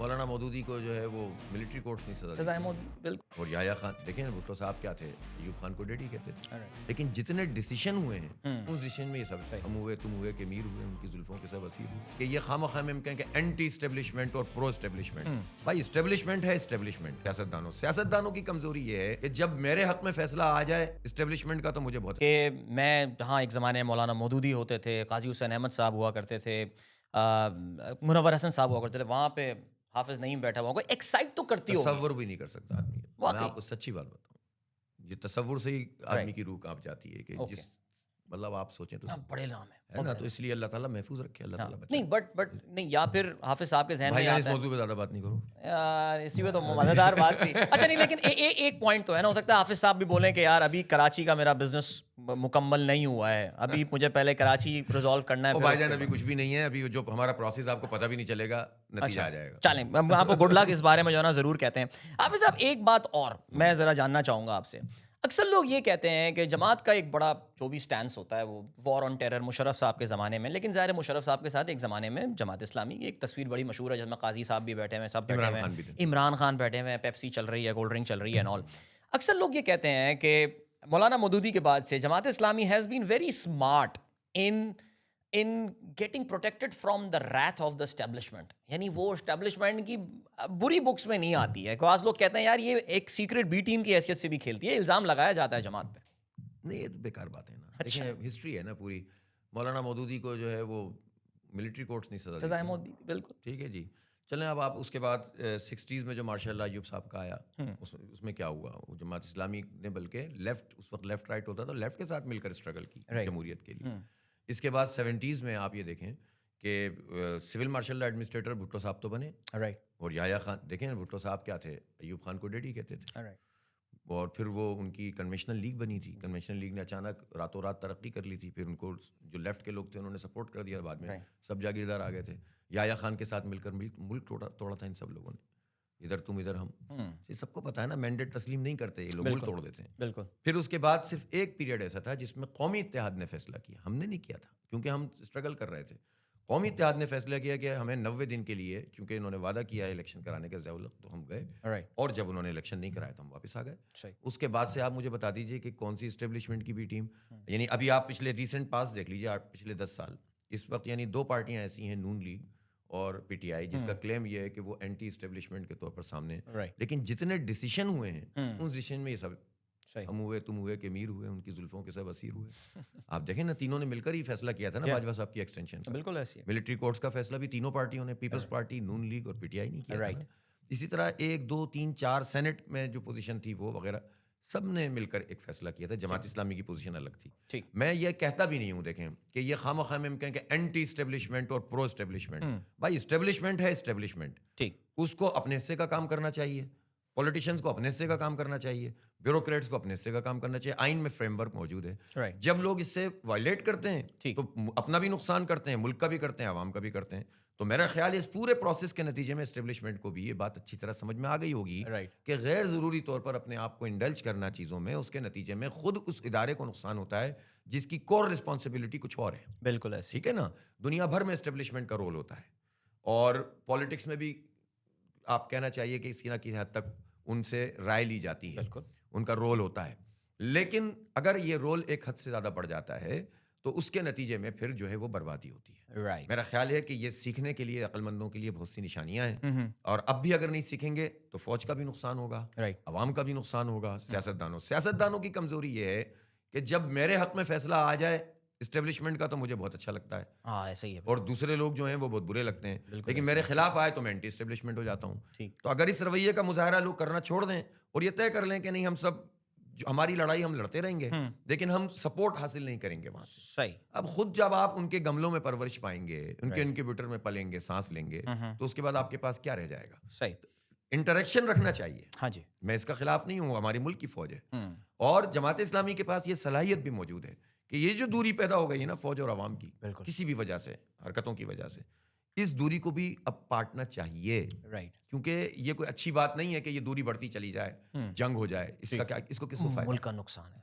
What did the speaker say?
مولانا مودودی کو جو ہے وہ ملٹری کورٹس میں سزا سزائے موت دی، بالکل. اور یحییٰ خان دیکھیں بھٹو صاحب کیا تھے، ایوب خان کو ڈیڈی کہتے تھے. لیکن جتنے ڈیسیشن ہوئے ہیں ان ڈیسیشن میں یہ سب ہم ہوئے تم ہوئے کہ میر ہوئے، ان کی زلفوں کے سب اسیر ہوئے. کہ یہ خواہ میں ہم کہیں کہ اینٹی اسٹیبلشمنٹ اور پرو اسٹیبلشمنٹ. بھائی اسٹیبلشمنٹ ہے اسٹیبلشمنٹ. سیاستدانوں کی کمزوری یہ ہے کہ جب میرے حق میں فیصلہ آ جائے اسٹیبلشمنٹ کا تو مجھے بہت کہ میں جہاں ایک زمانے میں مولانا مودودی ہوتے تھے، قاضی حسین احمد صاحب ہوا کرتے تھے، منور حسن صاحب ہوا کرتے تھے، وہاں پہ حافظ نعیم بیٹھا ہوا ہوگا، ایکسائٹ تو کرتی ہوگی. تصور بھی نہیں کر سکتا آدمی. میں آپ کو سچی بات بتاؤں، یہ تصور سے ہی آدمی کی روح کانپ جاتی ہے کہ جس مطلب آپ سوچیں تو بڑے نام ہے نا. تو اس لیے اللہ تعالیٰ محفوظ رکھے، اللہ تعالیٰ بچائے. نہیں بٹ نہیں، یا پھر حافظ صاحب کے ذہن میں اس موضوع پہ زیادہ بات نہیں کروں یار، اسی میں تو مزیدار بات تھی. اچھا نہیں، لیکن ایک پوائنٹ تو ہے نا، ہو سکتا ہے حافظ صاحب بھی بولیں کہ یار ابھی کراچی کا میرا بزنس مکمل نہیں ہوا ہے، ابھی مجھے پہلے کراچی ریزالو کرنا ہے. بھائی جان ابھی کچھ بھی نہیں ہے، ابھی جو ہمارا پروسیس آپ کو پتہ بھی نہیں چلے گا، نتیجہ آ جائے گا. چلیں ہم آپ کو گڈ لک اس بارے میں جو ہے نا ضرور کہتے ہیں. حافظ صاحب ایک بات اور میں ذرا جاننا چاہوں گا آپ سے. اکثر لوگ یہ کہتے ہیں کہ جماعت کا ایک بڑا جو بھی سٹینس ہوتا ہے وہ وار آن ٹیرر مشرف صاحب کے زمانے میں، لیکن ظاہر مشرف صاحب کے ساتھ ایک زمانے میں جماعت اسلامی کی ایک تصویر بڑی مشہور ہے جس میں قاضی صاحب بھی بیٹھے ہوئے ہیں، سب بیٹھے ہوئے ہیں، عمران خان بیٹھے ہوئے ہیں، پیپسی چل رہی ہے، کولڈ ڈرنک چل رہی ہے اینڈ آل. اکثر لوگ یہ کہتے ہیں کہ مولانا مودودی کے بعد سے Jamaat Islami has been very smart in getting protected from the wreath of the establishment. یعنی وہ اسٹیبلشمنٹ کی بری بکس میں نہیں آتی ہے. بعض لوگ کہتے ہیں یار یہ ایک سیکرٹ بی ٹیم کی حیثیت سے بھی کھیلتی ہے، الزام لگایا جاتا ہے جماعت پہ. نہیں، یہ بیکار بات ہے نا. دیکھیں ہسٹری ہے نا پوری. مولانا مودودی کو جو ہے وہ ملٹری کورٹس نہیں سزائے موت دی، بالکل ٹھیک ہے جی. چلیں اب آپ اس کے بعد 60s میں جو ماشاء اللہ ایوب صاحب کا آیا، اس میں کیا ہوا، وہ جماعت اسلامی نے بلکہ لیفٹ، اس وقت لیفٹ رائٹ ہوتا تھا، لیفٹ کے ساتھ مل کر اسٹرگل کی جمہوریت کے لیے. اس کے بعد 70s میں آپ یہ دیکھیں کہ سول مارشل ایڈمنسٹریٹر بھٹو صاحب تو بنے، اور یحییٰ خان دیکھیں بھٹو صاحب کیا تھے، ایوب خان کو ڈیڈی کہتے تھے. اور پھر وہ ان کی کنونشنل لیگ بنی تھی. کنونشنل لیگ نے اچانک راتوں رات ترقی کر لی تھی. پھر ان کو جو لیفٹ کے لوگ تھے انہوں نے سپورٹ کر دیا، بعد میں سب جاگیردار آ گئے تھے. یحییٰ خان کے ساتھ مل کر ملک توڑا تھا ان سب لوگوں نے. ادھر تم ادھر ہم، یہ سب کو پتا ہے نا. مینڈیٹ تسلیم نہیں کرتے یہ لوگ، ملک توڑ دیتے ہیں. بالکل. پھر اس کے بعد صرف ایک پیریڈ ایسا تھا جس میں قومی اتحاد نے فیصلہ کیا. ہم نے نہیں کیا تھا کیونکہ ہم اسٹرگل کر رہے تھے. قومی اتحاد نے فیصلہ کیا کہ ہمیں 90 دن کے لیے، چونکہ انہوں نے وعدہ کیا ہے الیکشن کرانے کا ضرورت، تو ہم گئے. اور جب انہوں نے الیکشن نہیں کرایا تو ہم واپس آ گئے. اس کے بعد سے آپ مجھے بتا دیجیے کہ کون سی اسٹیبلشمنٹ کی بھی ٹیم. یعنی ابھی آپ پچھلے ریسنٹ پاس دیکھ لیجیے، آپ پچھلے 10 سال اس وقت یعنی 2 پارٹیاں ایسی ہیں، نون لیگ اور پی ٹی آئی، جس کا کلیم یہ ہے کہ وہ اینٹی اسٹیبلشمنٹ کے طور پر سامنے. لیکن جتنے ڈیسیشن ہوئے ہیں ان ڈیسیشن میں یہ سب ہم ہوئے تم ہوئے کہ میر ہوئے، ان کی زلفوں کے سب اسیر ہوئے. آپ دیکھیں نا، تینوں نے مل کر ہی فیصلہ کیا تھا نا باجوہ صاحب کی ایکسٹینشن کا. بالکل ایسی ہے. ملٹری کورٹس کا فیصلہ بھی تینوں پارٹیوں نے، پیپلز پارٹی، نون لیگ اور پی ٹی آئی نے کیا تھا. اسی طرح 1 2 3 4 سینٹ میں جو پوزیشن تھی وہ وغیرہ سب نے مل کر ایک فیصلہ کیا تھا. جماعت اسلامی کی پوزیشن الگ تھی. میں یہ کہتا بھی نہیں ہوں دیکھیں کہ یہ خواہ میں ہم کہیں کہ اینٹی اسٹیبلشمنٹ اور پرو اسٹیبلشمنٹ. بھائی اسٹیبلشمنٹ ہے اسٹیبلشمنٹ، ٹھیک، اس کو اپنے حصے کا کام کرنا چاہیے. پولیٹیشینس کو اپنے حصے کا کام کرنا چاہیے، بیوروکریٹس کو اپنے حصے کا کام کرنا چاہیے. آئین میں فریم ورک موجود ہے. جب لوگ اس سے وائلیٹ کرتے ہیں تو اپنا بھی نقصان کرتے ہیں، ملک کا بھی کرتے ہیں، عوام کا بھی کرتے ہیں. تو میرا خیال ہے اس پورے پروسیس کے نتیجے میں اسٹیبلشمنٹ کو بھی یہ بات اچھی طرح سمجھ میں آ گئی ہوگی کہ غیر ضروری طور پر اپنے آپ کو انڈلج کرنا چیزوں میں، اس کے نتیجے میں خود اس ادارے کو نقصان ہوتا ہے جس کی کور رسپانسبلٹی کچھ اور ہے. بالکل ایسے، ٹھیک ہے نا. دنیا بھر میں اسٹیبلشمنٹ کا رول ہوتا ہے، اور پالیٹکس میں بھی آپ کہنا چاہیے کہ کسی نہ کسی حد تک ان سے رائے لی جاتی ہے، ان کا رول ہوتا ہے. لیکن اگر یہ رول ایک حد سے زیادہ بڑھ جاتا ہے تو اس کے نتیجے میں پھر جو ہے وہ بربادی ہوتی ہے. میرا خیال ہے کہ یہ سیکھنے کے لیے عقل مندوں کے لیے بہت سی نشانیاں ہیں، اور اب بھی اگر نہیں سیکھیں گے تو فوج کا بھی نقصان ہوگا، عوام کا بھی نقصان ہوگا. سیاستدانوں کی کمزوری یہ ہے کہ جب میرے حق میں فیصلہ آ جائے اسٹیبلشمنٹ کا تو مجھے بہت اچھا لگتا ہے، ایسا ہی ہے، اور دوسرے لوگ جو ہیں وہ بہت برے لگتے ہیں. لیکن میرے خلاف آئے تو میں اینٹی اسٹیبلشمنٹ ہو جاتا ہوں. تو اگر اس رویے کا مظاہرہ لوگ کرنا چھوڑ دیں اور یہ طے کر لیں کہ نہیں، ہم سب ہماری لڑائی ہم لڑتے رہیں گے لیکن ہم سپورٹ حاصل نہیں کریں گے وہاں سے. اب خود جب آپ ان کے گملوں میں پرورش پائیں گے، ان کے انکیوبیٹر میں پلیں گے، سانس لیں گے، تو اس کے بعد آپ کے پاس کیا رہ جائے گا؟ انٹریکشن رکھنا چاہیے. ہاں جی، میں اس کا خلاف نہیں ہوں، ہماری ملک کی فوج ہے، اور جماعت اسلامی کے پاس یہ صلاحیت بھی موجود ہے کہ یہ جو دوری پیدا ہو گئی ہے نا فوج اور عوام کی، کسی بھی وجہ سے، حرکتوں کی وجہ سے، اس دوری کو بھی اب پاٹنا چاہیے. کیونکہ یہ کوئی اچھی بات نہیں ہے کہ یہ دوری بڑھتی چلی جائے، جنگ ہو جائے. اس کا کیا، اس کو کس کو فائدہ؟ ملک کا نقصان ہے.